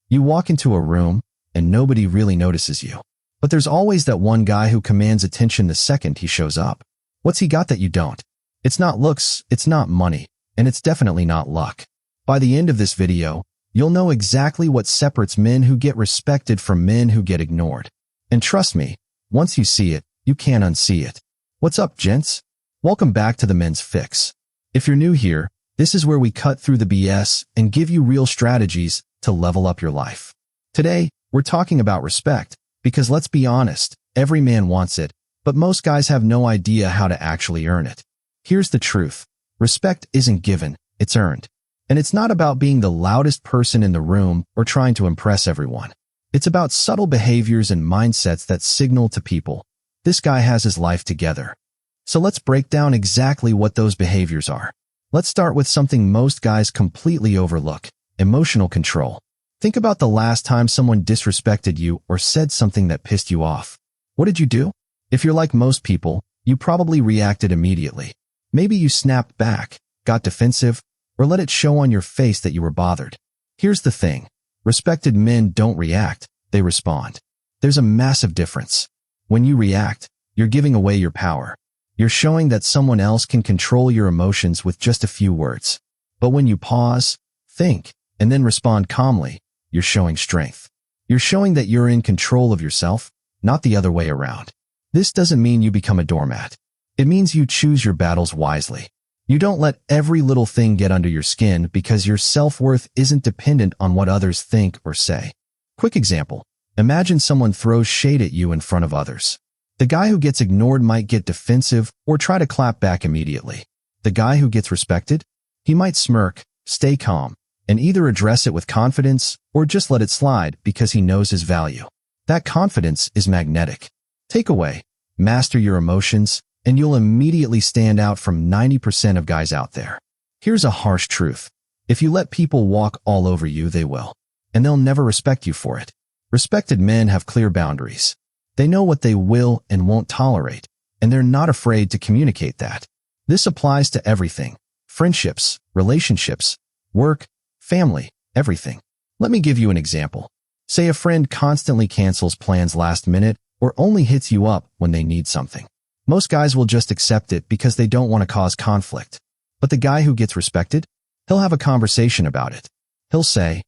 You walk into a room, and nobody really notices you. But there's always that one guy who commands attention the second he shows up. What's he got that you don't? It's not looks, it's not money, and it's definitely not luck. By the end of this video, you'll know exactly what separates men who get respected from men who get ignored. And trust me, once you see it, you can't unsee it. What's up, gents? Welcome back to the Men's Fix. If you're new here, this is where we cut through the BS and give you real strategies to level up your life. Today, we're talking about respect, because let's be honest, every man wants it, but most guys have no idea how to actually earn it. Here's the truth. Respect isn't given, it's earned. And it's not about being the loudest person in the room or trying to impress everyone. It's about subtle behaviors and mindsets that signal to people, this guy has his life together. So let's break down exactly what those behaviors are. Let's start with something most guys completely overlook: emotional control. Think about the last time someone disrespected you or said something that pissed you off. What did you do? If you're like most people, you probably reacted immediately. Maybe you snapped back, got defensive, or let it show on your face that you were bothered. Here's the thing. Respected men don't react, they respond. There's a massive difference. When you react, you're giving away your power. You're showing that someone else can control your emotions with just a few words. But when you pause, think, and then respond calmly, you're showing strength. You're showing that you're in control of yourself, not the other way around. This doesn't mean you become a doormat. It means you choose your battles wisely. You don't let every little thing get under your skin because your self-worth isn't dependent on what others think or say. Quick example. Imagine someone throws shade at you in front of others. The guy who gets ignored might get defensive or try to clap back immediately. The guy who gets respected? He might smirk, stay calm, and either address it with confidence or just let it slide because he knows his value. That confidence is magnetic. Takeaway: master your emotions, and you'll immediately stand out from 90% of guys out there. Here's a harsh truth. If you let people walk all over you, they will. And they'll never respect you for it. Respected men have clear boundaries. They know what they will and won't tolerate, and they're not afraid to communicate that. This applies to everything: friendships, relationships, work, family, everything. Let me give you an example. Say a friend constantly cancels plans last minute or only hits you up when they need something. Most guys will just accept it because they don't want to cause conflict. But the guy who gets respected? He'll have a conversation about it. He'll say,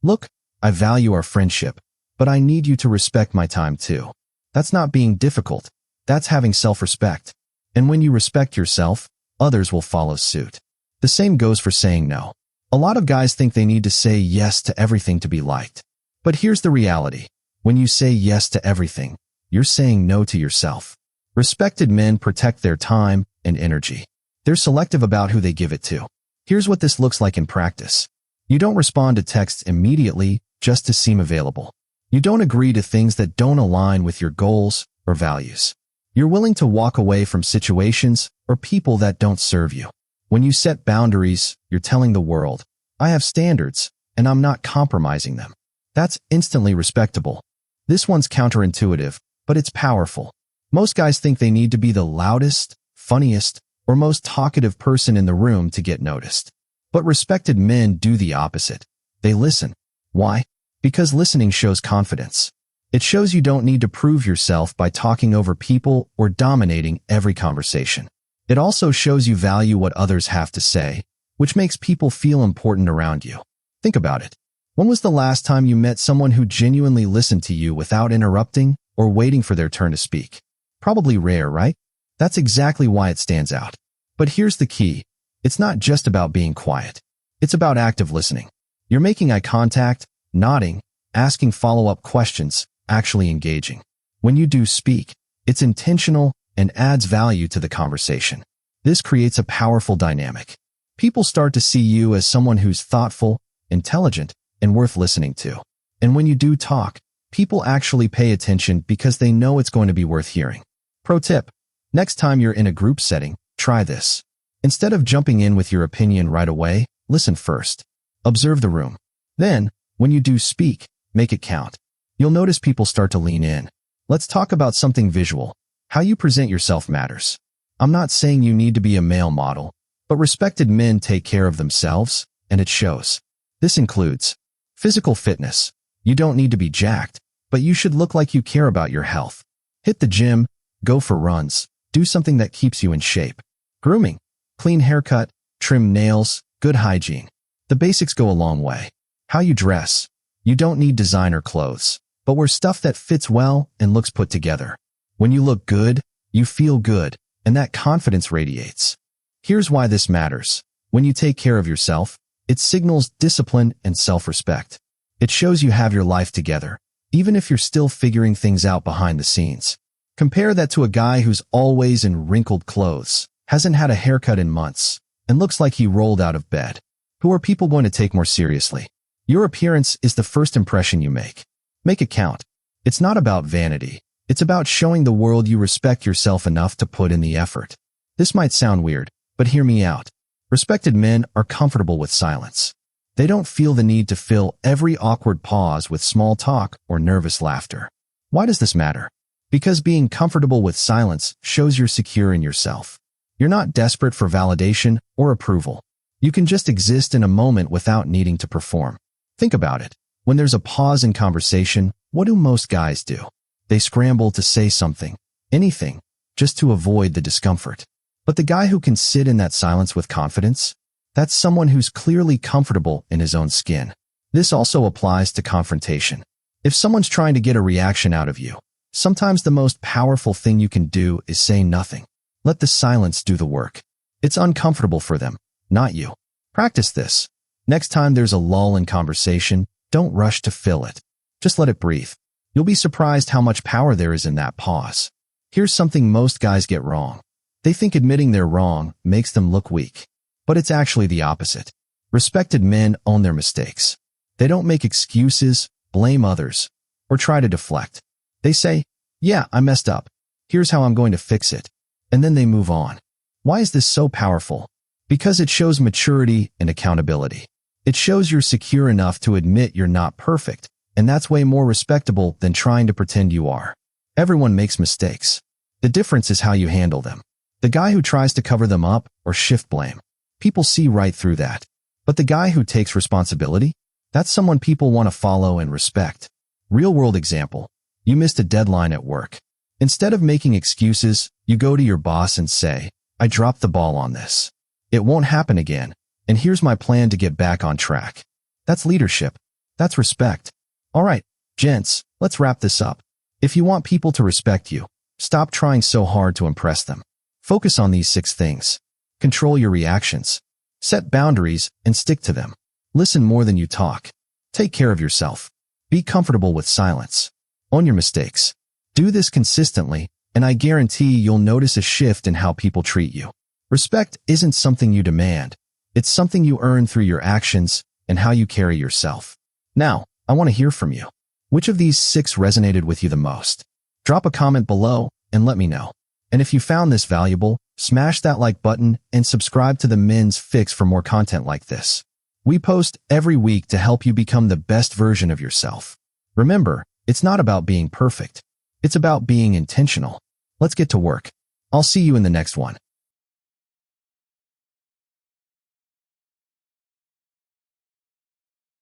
"Look, I value our friendship, but I need you to respect my time too." That's not being difficult. That's having self-respect. And when you respect yourself, others will follow suit. The same goes for saying no. A lot of guys think they need to say yes to everything to be liked. But here's the reality. When you say yes to everything, you're saying no to yourself. Respected men protect their time and energy. They're selective about who they give it to. Here's what this looks like in practice. You don't respond to texts immediately just to seem available. You don't agree to things that don't align with your goals or values. You're willing to walk away from situations or people that don't serve you. When you set boundaries, you're telling the world, "I have standards, and I'm not compromising them." That's instantly respectable. This one's counterintuitive, but it's powerful. Most guys think they need to be the loudest, funniest, or most talkative person in the room to get noticed. But respected men do the opposite. They listen. Why? Because listening shows confidence. It shows you don't need to prove yourself by talking over people or dominating every conversation. It also shows you value what others have to say, which makes people feel important around you. Think about it. When was the last time you met someone who genuinely listened to you without interrupting or waiting for their turn to speak? Probably rare, right? That's exactly why it stands out. But here's the key. It's not just about being quiet. It's about active listening. You're making eye contact, nodding, asking follow-up questions, actually engaging. When you do speak, it's intentional and adds value to the conversation. This creates a powerful dynamic. People start to see you as someone who's thoughtful, intelligent, and worth listening to. And when you do talk, people actually pay attention because they know it's going to be worth hearing. Pro tip: next time you're in a group setting, try this. Instead of jumping in with your opinion right away, listen first. Observe the room. Then, when you do speak, make it count. You'll notice people start to lean in. Let's talk about something visual. How you present yourself matters. I'm not saying you need to be a male model, but respected men take care of themselves, and it shows. This includes physical fitness. You don't need to be jacked, but you should look like you care about your health. Hit the gym, go for runs, do something that keeps you in shape. Grooming, clean haircut, trim nails, good hygiene. The basics go a long way. How you dress. You don't need designer clothes, but wear stuff that fits well and looks put together. When you look good, you feel good, and that confidence radiates. Here's why this matters. When you take care of yourself, it signals discipline and self-respect. It shows you have your life together, even if you're still figuring things out behind the scenes. Compare that to a guy who's always in wrinkled clothes, hasn't had a haircut in months, and looks like he rolled out of bed. Who are people going to take more seriously? Your appearance is the first impression you make. Make it count. It's not about vanity. It's about showing the world you respect yourself enough to put in the effort. This might sound weird, but hear me out. Respected men are comfortable with silence. They don't feel the need to fill every awkward pause with small talk or nervous laughter. Why does this matter? Because being comfortable with silence shows you're secure in yourself. You're not desperate for validation or approval. You can just exist in a moment without needing to perform. Think about it. When there's a pause in conversation, what do most guys do? They scramble to say something, anything, just to avoid the discomfort. But the guy who can sit in that silence with confidence, that's someone who's clearly comfortable in his own skin. This also applies to confrontation. If someone's trying to get a reaction out of you, sometimes the most powerful thing you can do is say nothing. Let the silence do the work. It's uncomfortable for them, not you. Practice this. Next time there's a lull in conversation, don't rush to fill it. Just let it breathe. You'll be surprised how much power there is in that pause. Here's something most guys get wrong. They think admitting they're wrong makes them look weak. But it's actually the opposite. Respected men own their mistakes. They don't make excuses, blame others, or try to deflect. They say, yeah, I messed up. Here's how I'm going to fix it. And then they move on. Why is this so powerful? Because it shows maturity and accountability. It shows you're secure enough to admit you're not perfect, and that's way more respectable than trying to pretend you are. Everyone makes mistakes. The difference is how you handle them. The guy who tries to cover them up or shift blame, people see right through that. But the guy who takes responsibility, that's someone people want to follow and respect. Real-world example. You missed a deadline at work. Instead of making excuses, you go to your boss and say, I dropped the ball on this. It won't happen again, and here's my plan to get back on track. That's leadership. That's respect. All right, gents, let's wrap this up. If you want people to respect you, stop trying so hard to impress them. Focus on these 6 things. Control your reactions. Set boundaries and stick to them. Listen more than you talk. Take care of yourself. Be comfortable with silence. Own your mistakes. Do this consistently, and I guarantee you'll notice a shift in how people treat you. Respect isn't something you demand. It's something you earn through your actions and how you carry yourself. Now, I want to hear from you. Which of these 6 resonated with you the most? Drop a comment below and let me know. And if you found this valuable, smash that like button and subscribe to the Men's Fix for more content like this. We post every week to help you become the best version of yourself. Remember, it's not about being perfect. It's about being intentional. Let's get to work. I'll see you in the next one.